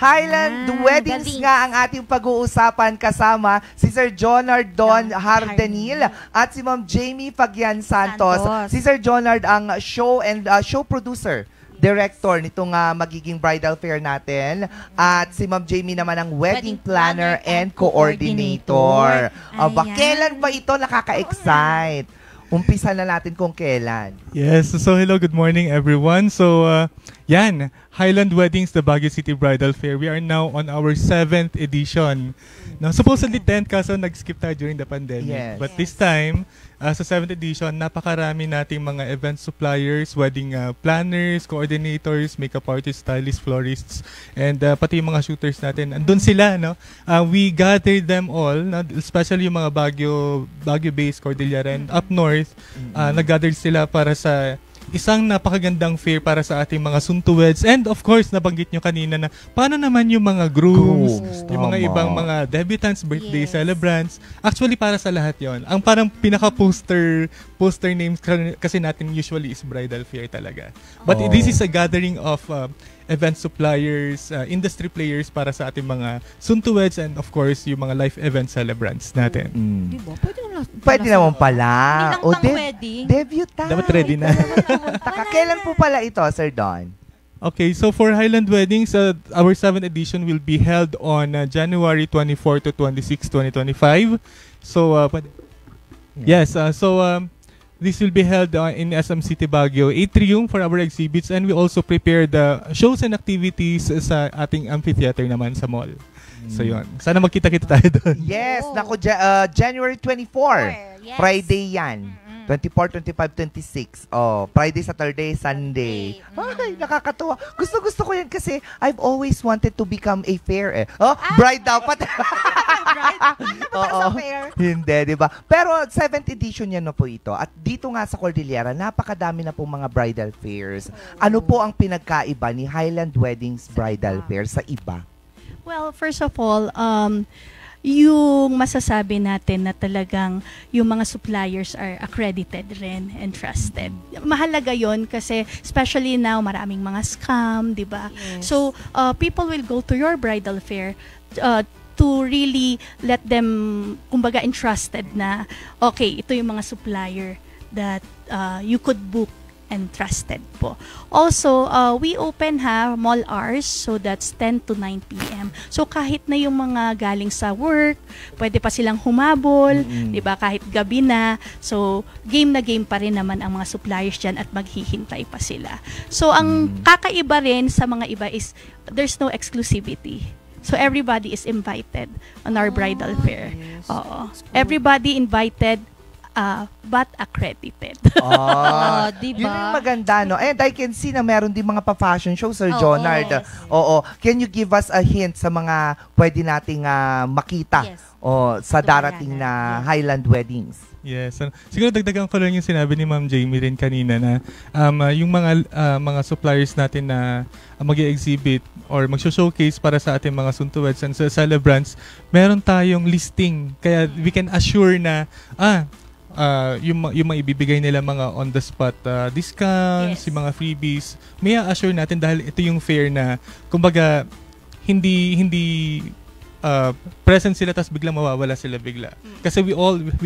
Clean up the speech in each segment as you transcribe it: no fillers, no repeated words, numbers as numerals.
Highland Weddings nga ang ating pag-uusapan kasama si Sir Jonard Don Hardenil at si Ma'am Jamie Fagian Santos. Si Sir Jonard ang show producer, director nitong magiging bridal fair natin. At si Ma'am Jamie naman ang wedding planner and coordinator. Kailan ba ito nakaka-excite? Umpisa na natin kung kailan. Yes, so hello, good morning everyone. So yan, Highland Weddings, the Baguio City Bridal Fair. We are now on our 7th edition. Now, supposedly 10th kaso nag-skip tayo during the pandemic. Yes. But this time, sa 7th edition, napakarami nating mga event suppliers, wedding planners, coordinators, makeup artists, stylists, florists, and pati yung mga shooters natin. Andun sila, no? We gathered them all, no? Especially yung mga Baguio-based, Cordillera, and up north, nag-gather sila para sa isang napakagandang fair para sa ating mga soon-to-weds. And of course, nabanggit nyo kanina na paano naman yung mga grooms, yung mga ibang mga debutants, birthday celebrants. Actually, para sa lahat yon. Ang parang pinaka-poster names kasi natin usually is bridal fair talaga. But this is a gathering of event suppliers, industry players para sa ating mga soon-to-weds and of course, yung mga life event celebrants natin. Diba? Pwede naman pala. Hindi lang pang wedding. Debutante. Dapat ready na. Kailan po pala ito, Sir Don? Okay, so for Highland Weddings, our 7th edition will be held on January 24 to 26, 2025. So, this will be held in SM City Baguio Atrium for our exhibits, and we also prepared shows and activities sa ating amphitheater naman sa mall. So yun. Sana magkita-kita tayo doon. Yes, nako, January 24. Yes. Friday yan. 24, 25, 26. Friday, Saturday, Sunday. Ay, nakakatuwa. Gusto ko yan kasi I've always wanted to become a fair bride dapat. Hindi, di ba? Pero 7th edition yan na po ito. At dito nga sa Cordillera, napakadami na po mga bridal fairs. Ano po ang pinagkaiba ni Highland Weddings Bridal Fair sa iba? Well, first of all, yung masasabi natin na talagang yung mga suppliers are accredited rin and trusted. Mahalaga yon kasi especially now maraming mga scam, di ba? Yes. So, people will go to your bridal fair to really let them, kumbaga, entrusted na, okay, ito yung mga supplier that you could book and trusted po. Also, we open mall hours, so that's 10 to 9 p.m. So kahit na yung mga galing sa work, pwede pa silang humabol, di ba, kahit gabi na. So game na game pa rin naman ang mga suppliers dyan at maghihintay pa sila. So ang kakaiba rin sa mga iba is there's no exclusivity. So everybody is invited on our bridal fair. Yes. Everybody invited, but accredited. Diba? Yun yung maganda, no? And I can see na meron din mga pa-fashion show, Sir Jonard. Yes. Can you give us a hint sa mga pwede nating makita sa darating na Highland Weddings? Yes. Siguro dagdagan ko lang yung sinabi ni Ma'am Jamie rin kanina na yung mga suppliers natin na mag-exhibit or mag-showcase para sa ating mga soon-to-weds and celebrants, meron tayong listing. Kaya we can assure na yung mga ibibigay nila mga on-the-spot discounts, yung mga freebies, may assure natin dahil ito yung fair na, kumbaga, hindi present sila tapos biglang mawawala sila bigla. Kasi we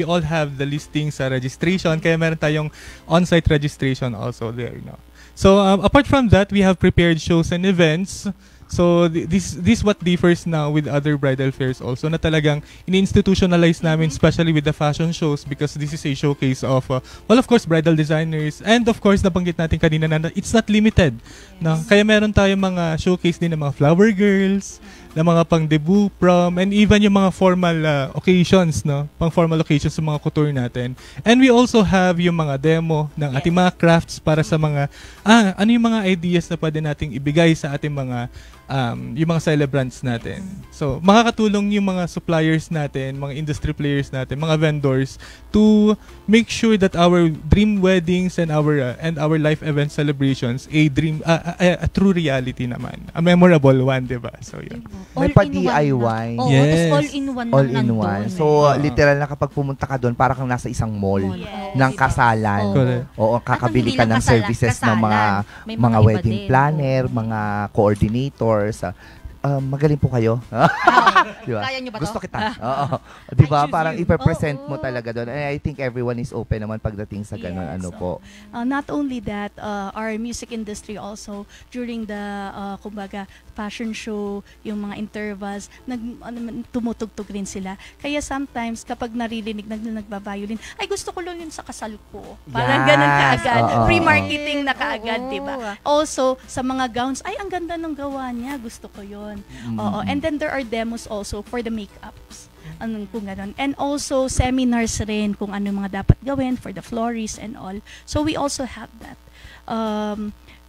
all have the listings sa registration, kaya meron tayong on-site registration also there. No? So, apart from that, we have prepared shows and events. So this what differs now with other bridal fairs also na talagang ini-institutionalize namin, especially with the fashion shows, because this is a showcase of of course bridal designers, and of course nabanggit natin kanina na it's not limited. No? Kaya meron tayong mga showcase din ng mga flower girls, ng mga pang-debut, prom, and even yung mga formal occasions, no? Pang-formal occasions sa mga couture natin. And we also have yung mga demo ng ating mga crafts para sa mga ano yung mga ideas na pwede nating ibigay sa ating mga yung mga celebrants natin. So, makakatulong yung mga suppliers natin, mga industry players natin, mga vendors to make sure that our dream weddings and our life event celebrations a true reality naman. A memorable one, 'di ba? So, yun. May pa-DIY. Yes. All-in-one. All-in-one. So, literal na kapag pumunta ka doon, para kang nasa isang mall ng kasalan. Kakabili ka ng services ng mga wedding planner, mga coordinators. magaling po kayo. Diba? Kaya nyo ba to? Gusto kita. Oo. Diba? I choose Parang you. ipapresent mo Oo. talaga doon. And I think everyone is open naman pagdating sa ganun. Yes. Ano po. Not only that, our music industry also, during the, kumbaga, fashion show, yung mga intervals, tumutugtog rin sila. Kaya sometimes, kapag naririnig na nagbabiolin, ay gusto ko yun sa kasal ko. Parang ganun kaagad. Oo. Pre-marketing na kaagad, Oo. diba? Also, sa mga gowns, ay ang ganda ng gawa niya, gusto ko yun. Oo. And then there are demos also for the makeups. Anong kung ganun. And also seminars rin kung ano mga dapat gawin for the florists and all. So we also have that.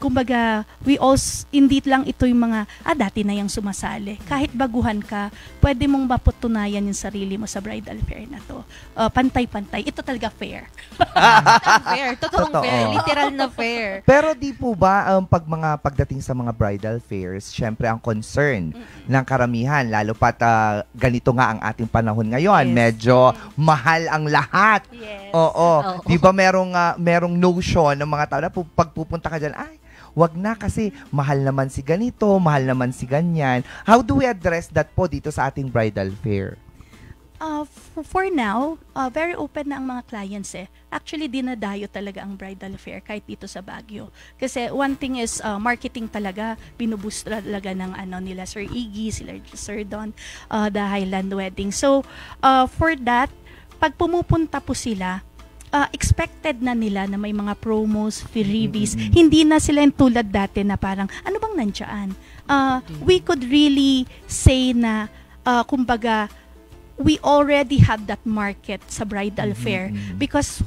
Kumbaga, we also, hindi lang ito yung mga, dati na yung sumasali. Kahit baguhan ka, pwede mong maputunayan yung sarili mo sa bridal fair na to. Pantay-pantay. Ito talaga fair. Fair. Totoong Totoo. fair. Literal na fair. Pero di po ba pagdating sa mga bridal fairs, syempre ang concern ng karamihan, lalo pat ganito nga ang ating panahon ngayon, Yes. medyo mahal ang lahat. Yes. Oo. Di ba merong notion ng mga tao na pagpupunta ka dyan, ay, wag na kasi mahal naman si ganito, mahal naman si ganyan. How do we address that po dito sa ating bridal fair? For now, very open na ang mga clients eh. Actually, dinadayo talaga ang bridal fair kahit dito sa Baguio. Kasi one thing is marketing talaga, binuboost talaga ng nila Sir Iggy, Sir Don, the Highland Wedding. So, for that, pag pumupunta po sila, expected na nila na may mga promos, freebies. Hindi na sila yung tulad dati na parang, ano bang nandiyan? We could really say na, kumbaga, we already have that market sa bridal fair because,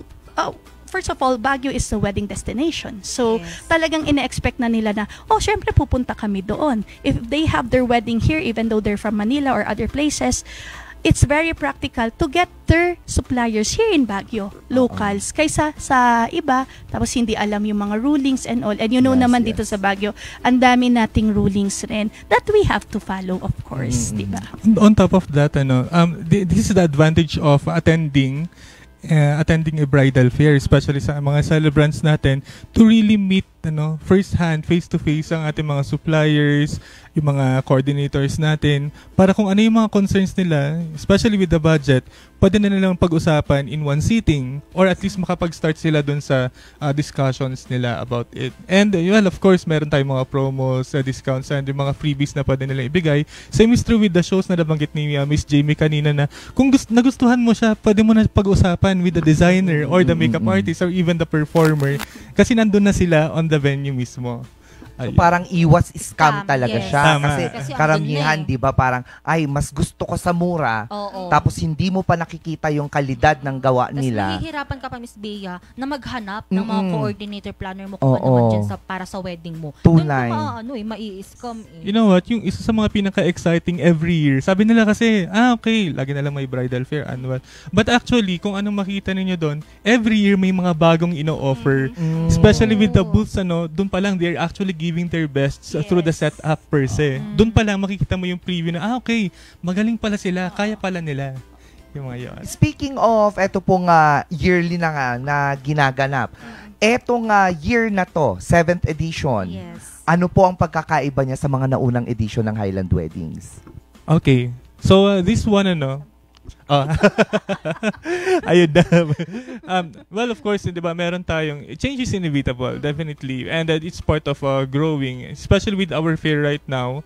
first of all, Baguio is a wedding destination. So, talagang ine-expect na nila na, syempre pupunta kami doon. If they have their wedding here, even though they're from Manila or other places, it's very practical to get their suppliers here in Baguio, locals, kaysa sa iba, tapos hindi alam yung mga rulings and all. And you know naman dito sa Baguio, ang dami nating rulings rin that we have to follow, of course, di ba? On top of that, this is the advantage of attending a bridal fair, especially sa mga celebrants natin, to really meet first hand, face to face ang ating mga suppliers, yung mga coordinators natin, para kung ano yung mga concerns nila, especially with the budget, pwede na nilang pag-usapan in one sitting, or at least makapag-start sila dun sa discussions nila about it. And well, of course, meron tayong mga promos, discounts, and yung mga freebies na pwede nilang ibigay. Same is true with the shows na nabanggit ni Miss Jamie kanina, na kung nagustuhan mo siya, pwede mo na pag-usapan with the designer or the makeup artist or even the performer, kasi nandun na sila on the venue mismo. So parang iwas scam talaga yes. siya. Tama. Kasi karamihan, di ba, parang, ay, mas gusto ko sa mura, tapos hindi mo pa nakikita yung kalidad ng gawa nila. Tapos mahihirapan ka pa, Miss Bea, na maghanap ng mga coordinator, planner mo kung ano man dyan para sa wedding mo. Tunay. Doon ka mai-scam eh. You know what? Yung isa sa mga pinaka-exciting every year, sabi nila kasi, okay, lagi na lang may bridal fair, annual. But actually, kung anong makita ninyo doon, every year may mga bagong ino-offer. Especially with the booths, doon pa lang, they're actually giving their best through the setup per se. Doon pa lang makikita mo yung preview na, okay, magaling pala sila, kaya pala nila. Yung mga yun. Speaking of, eto pong yearly na nga na ginaganap. Etong year na to, 7th edition, ano po ang pagkakaiba niya sa mga naunang edition ng Highland Weddings? Okay. So, this one, ayun na. Well, of course, di ba, meron tayong, change is inevitable, definitely. And it's part of growing, especially with our fair right now.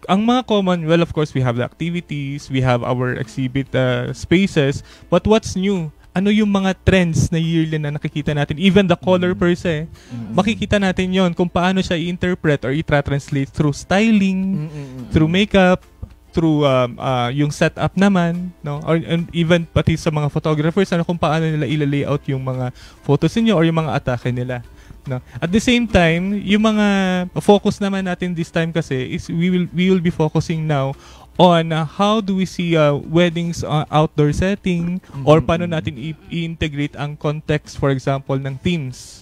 Ang mga common, well, of course, we have the activities, we have our exhibit spaces, but what's new? Ano yung mga trends na yearly na nakikita natin? Even the color per se, makikita natin yon kung paano siya i-interpret or i-translate through styling, through makeup, through yung setup naman, no? Or and even pati sa mga photographers, kung paano nila i-layout yung mga photos niyo or yung mga atake nila. No? At the same time, yung mga focus naman natin this time kasi is we will be focusing now on how do we see weddings outdoor setting or paano natin i-integrate ang context, for example, ng themes.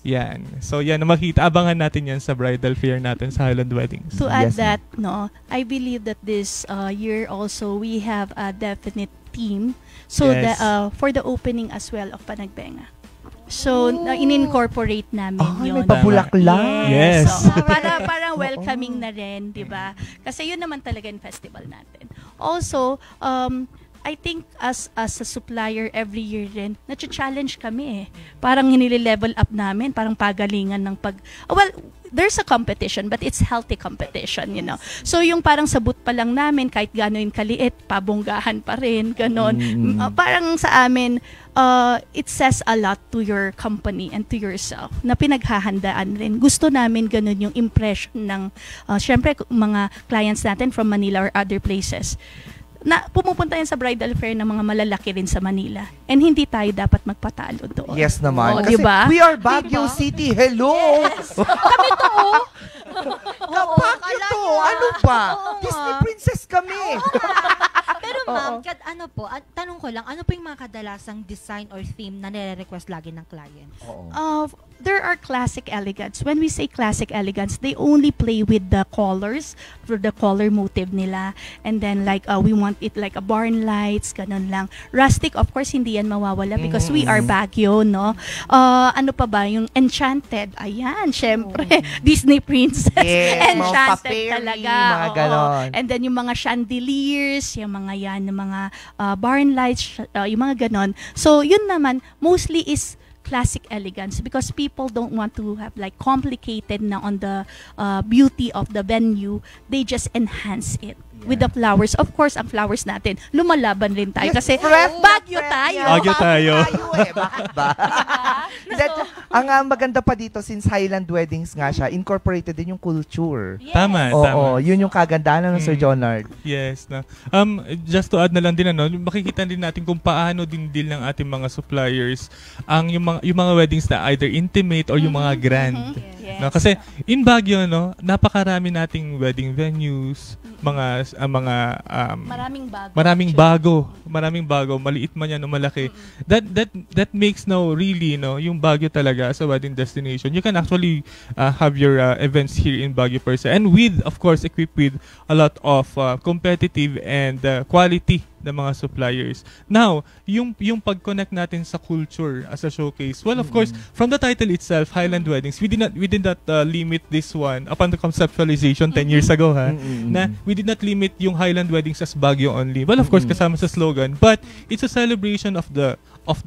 Yan. So yan, abangan natin yan sa bridal fair natin sa Highland Weddings. To add that, I believe that this year also we have a definite theme so that for the opening as well of Panagbenga. So, in-incorporate namin yun. May pabulaklak. Yes. So, parang welcoming na rin, di ba? Kasi yun naman talaga yung festival natin. Also, I think as a supplier every year rin, na-challenge kami eh. Parang nile-level up namin, parang pagalingan ng there's a competition, but it's healthy competition, you know. So yung parang sa booth pa lang namin, kahit gano'n kaliit, pabonggahan pa rin, gano'n. Parang sa amin, it says a lot to your company and to yourself na pinaghahandaan rin. Gusto namin gano'n yung impression ng, syempre, mga clients natin from Manila or other places na pumupunta yan sa bridal fair ng mga malalaki rin sa Manila. And hindi tayo dapat magpatalo doon. Yes naman. Kasi diba? We are Baguio City. Hello! Yes. Kami to, Baguio to! Ano ba? Disney princess kami! Pero ma'am, tanong ko lang, ano po yung mga kadalasang design or theme na nire-request lagi ng clients? There are classic elegance. When we say classic elegance, they only play with the colors, for the color motive nila. And then like, we want it like a barn lights, ganun lang. Rustic, of course, hindi yan mawawala because we are Baguio, no? Ano pa ba? Yung Enchanted. Ayan, syempre. Disney princess. Yes, Enchanted mga talaga. mga ganon. And then yung mga chandeliers, yung mga yan, yung mga barn lights, yung mga ganon. So, yun naman, mostly is classic elegance because people don't want to have like complicated na on the beauty of the venue. They just enhance it with the flowers. Of course, ang flowers natin, lumalaban rin tayo kasi Baguio tayo. Baguio tayo. Bakit ba? Ang maganda pa dito, since Highland Weddings nga siya, incorporated din yung culture. Yes. Tama. Yun yung kagandahan ng Sir Jonard. Yes. Just to add na lang din, makikita din natin kung paano din deal ng ating mga suppliers ang yung mga weddings na either intimate or yung mga grand. Yes. No? Kasi in Baguio, napakarami nating wedding venues, maraming bago, maliit man yan o malaki. That makes really yung Baguio talaga as a wedding destination. You can actually have your events here in Baguio per se, and of course equipped with a lot of competitive and quality ng mga suppliers. Now, yung pag-connect natin sa culture as a showcase, well, of course, from the title itself, Highland Weddings, we did not limit this one upon the conceptualization 10 years ago, na we did not limit yung Highland Weddings as Baguio only. Well, of course, kasama sa slogan, but it's a celebration of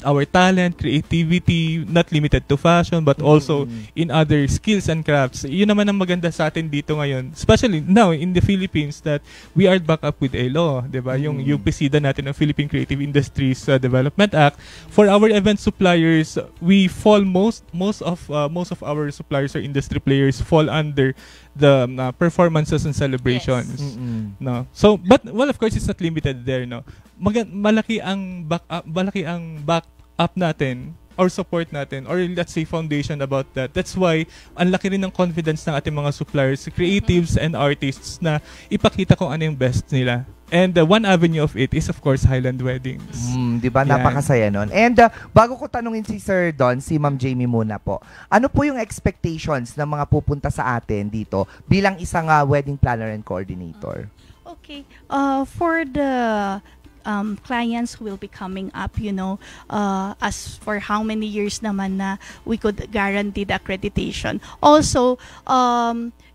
our talent, creativity, not limited to fashion, but also in other skills and crafts. Yun naman ang maganda sa atin dito ngayon, especially now in the Philippines, that we are back up with a law, diba? Yung UPC natin ng Philippine Creative Industries Development Act. For our event suppliers, we fall most of our suppliers or industry players fall under the performances and celebrations. Yes. No. So, but of course it's not limited there, no. Malaki ang back up natin or support natin, or let's say foundation about that. That's why ang laki rin ng confidence ng ating mga suppliers, creatives and artists na ipakita kung ano yung best nila. And one avenue of it is of course Highland Weddings. Di ba? Napakasaya nun. And bago ko tanungin si Sir Don, si Ma'am Jamie muna po. Ano po yung expectations ng mga pupunta sa atin dito bilang isang wedding planner and coordinator? Okay. For the clients who will be coming up, as for how many years naman na we could guarantee the accreditation. Also,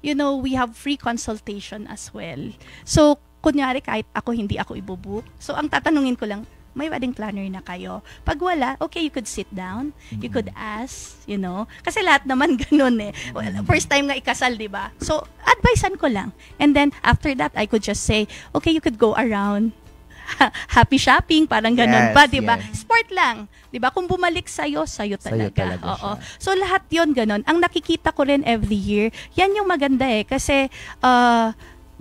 we have free consultation as well. So, kunyari kahit hindi ako ibubook, so ang tatanungin ko lang, may wedding planner na kayo? Pag wala, okay, you could sit down, you could ask, kasi lahat naman ganun eh. First time nga ikasal, di ba? So, advisean ko lang. And then, after that, I could just say, okay, you could go around, happy shopping, parang ganun pa, di ba? Yes. Sport lang, di ba? Kung bumalik sa'yo talaga. Oo. So, lahat yon ganun. Ang nakikita ko rin every year, yan yung maganda eh, kasi,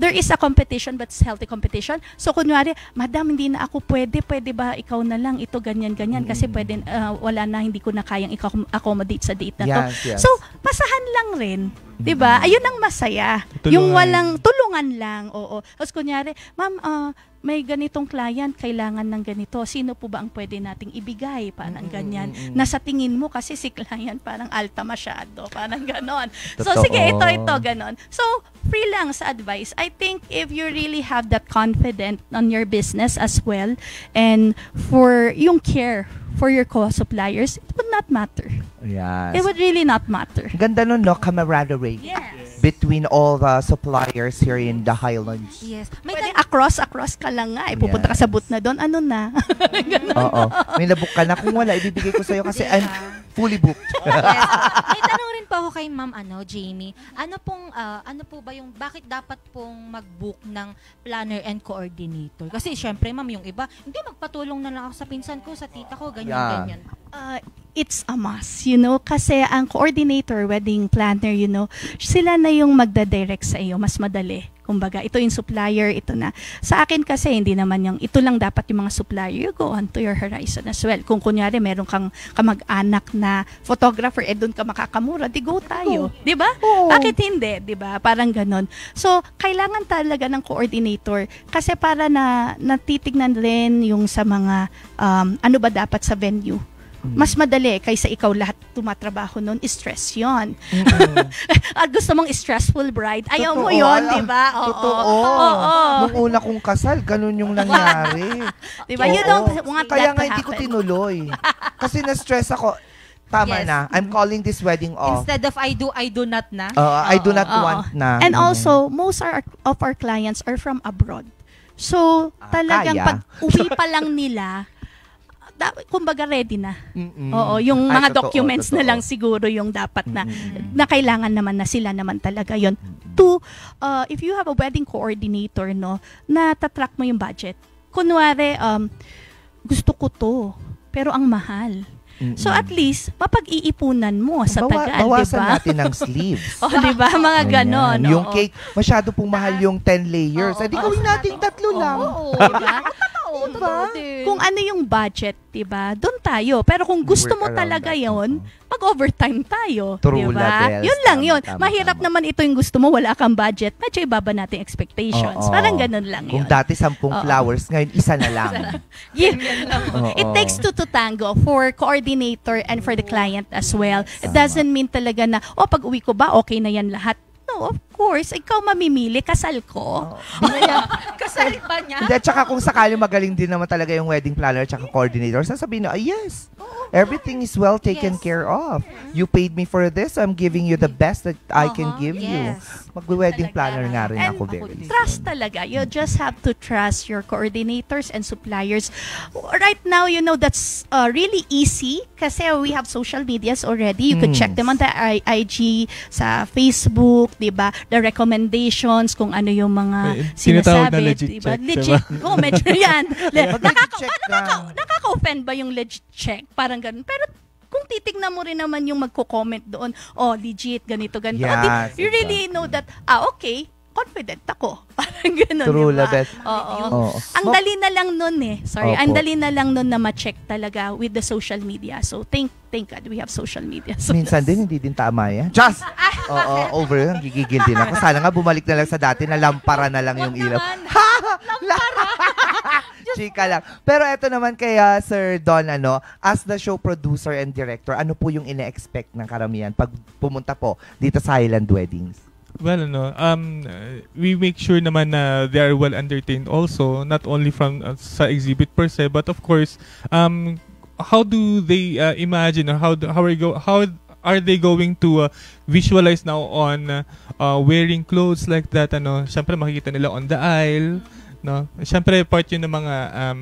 there is a competition but it's healthy competition. So, kunwari, madam, hindi na ako pwede ba ikaw na lang, ito, ganyan, kasi pwede, wala na, hindi ko na kayang accommodate sa date na to. Yes. So, pasahan lang rin. Diba? Ayun ang masaya. Tulungan. Yung walang tulungan tulungan lang, oo. Tapos kunyari, ma'am, may ganitong client, kailangan ng ganito. Sino po ba ang pwede nating ibigay? Parang ganyan. Nasa tingin mo kasi si client parang alta masyado. Parang ganon. So, sige, ito, ganon. So, free lang sa advice. I think if you really have that confidence on your business as well, and for yung care for your co-suppliers, it would not matter. Yes. It would really not matter. Ganda nun, no? Camaraderie. Yes. Between all the suppliers here in the Highlands. Yes. May Pwede across ka lang nga. Pupunta ka sa booth na doon. Ano na? Oo. May nabook ka na. Kung wala, ibibigay ko sa'yo kasi I'm fully booked. Yes. May tanong rin po ako kay Ma'am Jamie. Ano po ba yung, bakit dapat pong mag-book ng planner and coordinator? Kasi syempre, Ma'am, yung iba, hindi magpatulong na lang ako sa pinsan ko, sa tita ko, ganyan. It's a must, kasi ang coordinator, wedding planner, sila na yung magda-direct sa iyo, mas madali. Kumbaga, ito yung supplier, ito na. Sa akin kasi, hindi naman ito lang dapat yung mga supplier. You go on to your horizon as well. Kung kunyari, meron kang kamag-anak na photographer, doon ka makakamura, di go tayo. Di ba? Bakit hindi? Di ba? Parang ganon. So, kailangan talaga ng coordinator kasi para na natitignan rin yung sa mga, ano ba dapat sa venue. Mas madali kaysa ikaw lahat tumatrabaho noon, stress yun. At gusto mong stressful bride, ayaw mo yun, di ba? Totoo. Nung una kong kasal, ganun yung nangyari. Di ba? You don't want Kaya that nga to hindi ko happen. tinuloy. Kasi na-stress ako. Tama Yes. na. I'm calling this wedding off. Instead of I do not na. I do not want na. And also, most of our clients are from abroad. So, talagang kaya. pag uwi pa lang nila, kumbaga ready na. Mm-mm. Oo, yung Ay, mga totoo, documents na totoo. lang siguro yung dapat na kailangan naman na sila naman talaga yon. Two, if you have a wedding coordinator, na tatrack mo yung budget. Kunwari, gusto ko to, pero ang mahal. So at least, mapag-iipunan mo sa tagal, di Bawasan ba? natin ng sleeves. Di ba? Mga ganon. Ayan. Yung oo. cake, masyado pong mahal yung 10 layers. Di gawin natin 3 lang. Oo, diba? Totoo din. Kung ano yung budget, diba? Doon tayo. Pero kung gusto mo Work around talaga that. yon, mag-overtime tayo. True, diba? Labels. Yun lang yun. Tama, Mahirap tama. naman ito yung gusto mo, wala kang budget. Medyo ibaba natin expectations. Oo. Parang ganun lang Kung yun. dati 10 flowers, ngayon isa na lang. It takes two to tango for coordinator and for the client as well. It doesn't mean talaga na, pag uwi ko ba, okay na yan lahat. No, of course. Ikaw mamimili, kasal ko. Kasal pa niya. Hindi, tsaka kung sakali magaling din naman talaga yung wedding planner tsaka coordinator, sasabihin na, yes, everything is well taken care of. You paid me for this, I'm giving you the best that I can give you. Yes. Mag-wedding planner nga rin And ako very trust talaga. You just have to trust your coordinators and suppliers. Right now, that's really easy kasi we have social medias already. You could check them on the IG, sa Facebook, diba? The recommendations, kung ano yung mga tinatawag na sinasabi. legit diba? check, Legit. diba? Oh, medyo yan. Mag-check ka. Nakaka-offend ba yung legit check? Parang ganun. Pero kung titignan mo rin naman yung magko-comment doon, legit, ganito. Yes, You really know that, okay, confident ako. Parang ganun, True, diba? Labet. Oo. Ang dali na lang nun Sorry, Opo. ang dali na lang nun na ma-check talaga with the social media. So, thank God we have social media. So, Minsan din, hindi din tama yan. Just! Oo, over yun. Gigigil din ako. Sana nga bumalik na lang sa dati na lampara na lang yung ilaw. Chika lang. Pero eto naman kay Sir Don, as the show producer and director, ano po yung ine-expect ng karamihan pag pumunta po dito sa Highland Weddings? Well, we make sure naman na they are well entertained also, not only from sa exhibit per se, but of course, how do they imagine or how are they going to visualize now on wearing clothes like that? Syempre makikita nila on the aisle. No, syempre part yun ng mga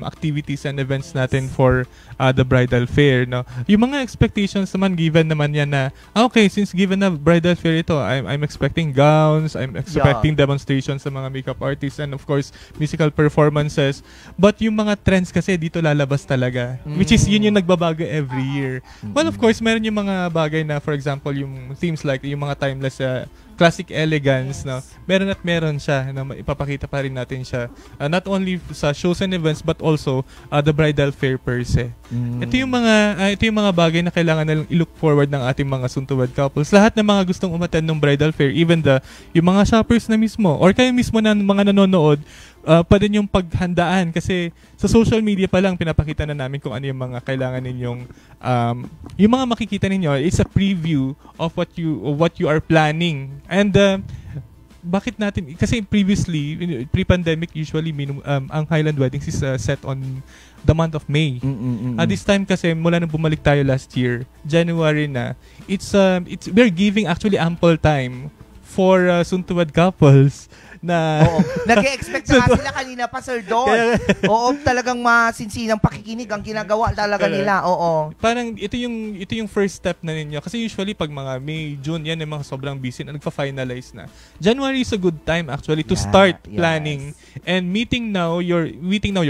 activities and events natin for the bridal fair, no. Yung mga expectations naman given naman yan na okay, since given na bridal fair ito, I'm expecting gowns, I'm expecting demonstrations sa mga makeup artists and of course musical performances. But yung mga trends kasi dito lalabas talaga, which is yun yung nagbabago every year. Well, of course, meron yung mga bagay na for example yung themes like yung mga timeless classic elegance, no? Meron siya, no? Ipapakita pa rin natin siya. Not only sa shows and events, but also the bridal fair per se. Ito yung mga bagay na kailangan na i-look forward ng ating mga suntuwad couples. Lahat ng mga gustong umattend ng bridal fair, even yung mga shoppers na mismo, or kayo mismo na mga nanonood, pwede niyong paghandaan kasi sa social media pa lang pinapakita na namin kung ano yung mga kailangan ninyong yung mga makikita ninyo. It's a preview of what you are planning. And bakit natin, kasi previously, pre-pandemic, usually ang Highland Weddings is set on the month of May. This time kasi, mula nung bumalik tayo last year, January na, we're giving actually ample time for suntuwad couples na nag-expect na sila kanina pa, Sir Don. Oo, talagang masinsinang pakikinig ang ginagawa talaga nila. Oo. Parang ito yung first step na ninyo kasi usually pag mga May, June, yan yung mga sobrang busy na nagfa-finalize na. January is a good time actually to start planning and meeting now your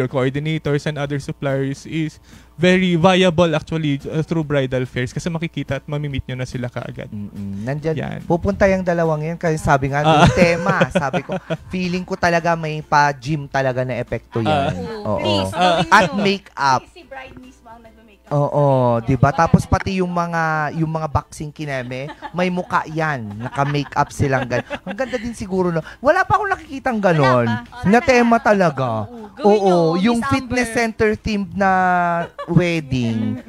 coordinators and other suppliers is very viable actually through bridal fairs kasi makikita at mamimit nyo na sila kaagad. Nandyan, pupunta yung dalawang yan kasi sabi nga, yung tema, sabi ko, feeling ko talaga may pa-gym talaga na epekto yan. Oo. At make-up. Si bride mismo ang nagme-makeup. Oo, 'di ba? Tapos pati yung mga boxing kineme, may muka 'yan, naka-makeup silang ganun. Ang ganda din siguro no. Wala pa akong nakikitang ganon. Na tema talaga. Oo, yung fitness center themed na wedding.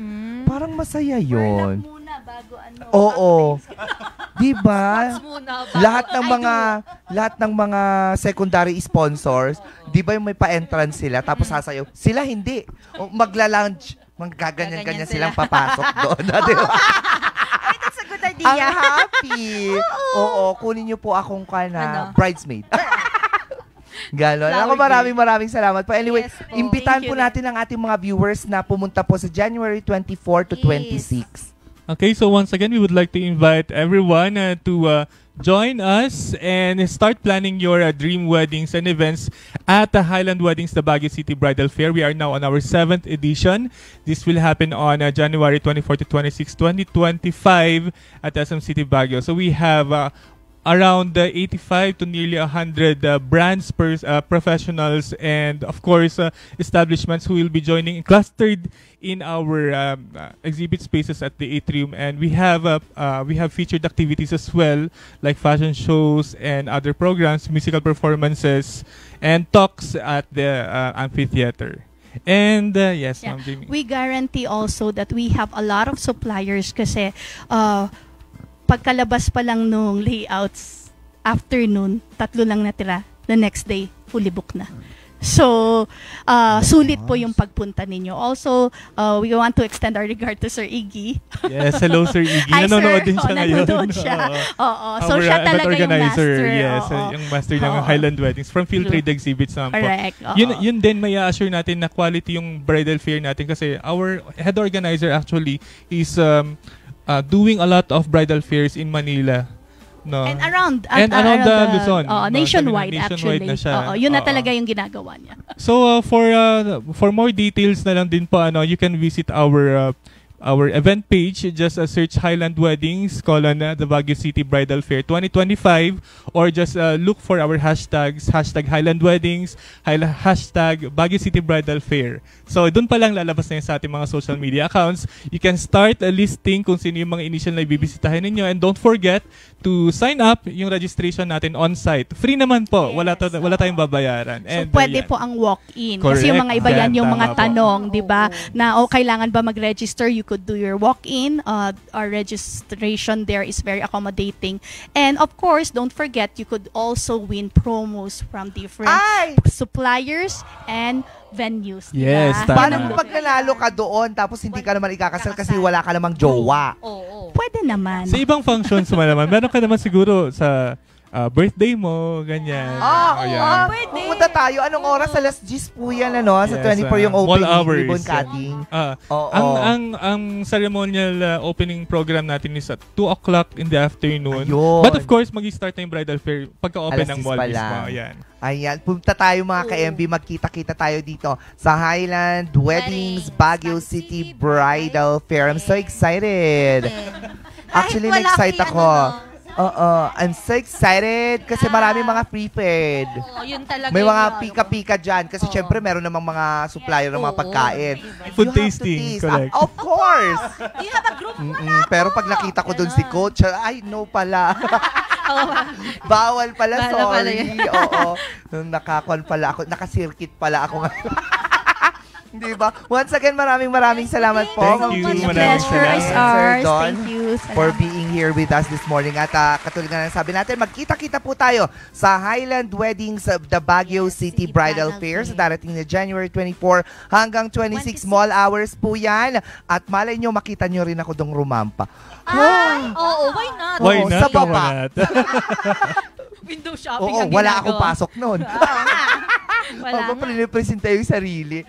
Parang masaya 'yon. Oo. 'Di ba? Lahat ng mga secondary sponsors, 'di ba yung may pa-entrance sila tapos sasayaw. Sila hindi. Magla-lounge, magaganyan-ganyan silang papasok doon, 'di ba? Ay, that's a good idea. Ang happy. Oo, kunin niyo po akong bridesmaid. Ganon. Ako maraming salamat po. Anyway, imbitahan po natin ang ating mga viewers na pumunta po sa January 24 to 26. Okay, so once again, we would like to invite everyone to join us and start planning your dream weddings and events at the Highland Weddings, the Baguio City Bridal Fair. We are now on our 7th edition. This will happen on January 24 to 26, 2025 at SM City Baguio. So we have around 85 to nearly 100 brands, professionals, and of course establishments who will be joining clustered in our exhibit spaces at the atrium. And we have featured activities as well, like fashion shows and other programs, musical performances, and talks at the amphitheater. And yes, Ma'am Jamie. We guarantee also that we have a lot of suppliers kasi pagkalabas pa lang nung layouts, afternoon, 3 lang natira. The next day, fully booked na. So, sulit po yung pagpunta ninyo. Also, we want to extend our regard to Sir Iggy. Yes, hello Sir Iggy. Nanonood din siya ngayon. Nanonood siya. So, siya talaga yung master. Yes, yung master ng Highland Weddings from Field Trade Exhibits naman po. Correct. Yun din, may assure natin na quality yung bridal fair natin kasi our head organizer actually is doing a lot of bridal fairs in Manila. No. And around Luzon. Nationwide actually. Na siya. Yun na talaga yung ginagawa niya. So for more details na lang din po you can visit our event page. Just search Highland Weddings, the Baguio City Bridal Fair 2025, or just look for our hashtags, #Highland Weddings, #Baguio City Bridal Fair. So, dun pa lang lalabas na yun sa ating mga social media accounts. You can start a listing kung sino yung mga initial na ibibisitahin ninyo. And don't forget to sign up yung registration natin on-site. Free naman po. Yes. Wala tayong babayaran. So, pwede po ang walk-in. Correct. Kasi yung mga iba yan, yung mga tanong, di ba? Na, kailangan ba mag-register? You could do your walk-in. Our registration there is very accommodating. And of course, don't forget, you could also win promos from different suppliers and venues. Yes, diba? Paano pag nanalo ka doon tapos hindi ka naman ikakasal kasi wala ka namang jowa? Pwede naman. Sa ibang functions mo naman, meron ka naman siguro sa birthday mo, ganyan. Pwede. Pumunta tayo. Anong oras? Alas 10 po yan, sa 24 yung opening, ribbon cutting. Ang ceremonial opening program natin is at 2 o'clock in the afternoon. Ayun. But of course, mag-start na yung bridal fair pagka-open ng mall mismo. Ayan. Punta tayo mga ka-MB. Magkita-kita tayo dito sa Highland Weddings Baguio City Bridal Fair. I'm so excited. Actually, na-excite ako. I'm so excited kasi maraming mga prepaid. Oo, yun talaga. May mga yun. pika-pika dyan kasi syempre meron namang mga supplier ng mga pagkain. Food You have to tasting, taste. correct. Of course! Do you have a group? Pero pag nakita ko dun si Coach, ay, no pala. Bawal pala, Bawal pala sorry. Oo. Nakakon pala ako, nakasirkit pala ako ngayon. Di ba? Once again, maraming salamat po. Thank you. It's a Maraming pleasure, salamat. it's Sir ours. Don, Thank you. for being here with us this morning. At katulad nga ng sabi natin, magkita-kita po tayo sa Highland Weddings of the Baguio City Bridal Fair sa darating na January 24 hanggang 26. Mall hours po yan. At malay nyo, makita nyo rin ako dong rumampa. Ay, oo, why not? Why Oo, not? sa baba. Why not? Window shopping Oo, ang wala ginagawa. akong pasok noon. Oo nga. Wala Ako nga. pa rin presenta yung sarili.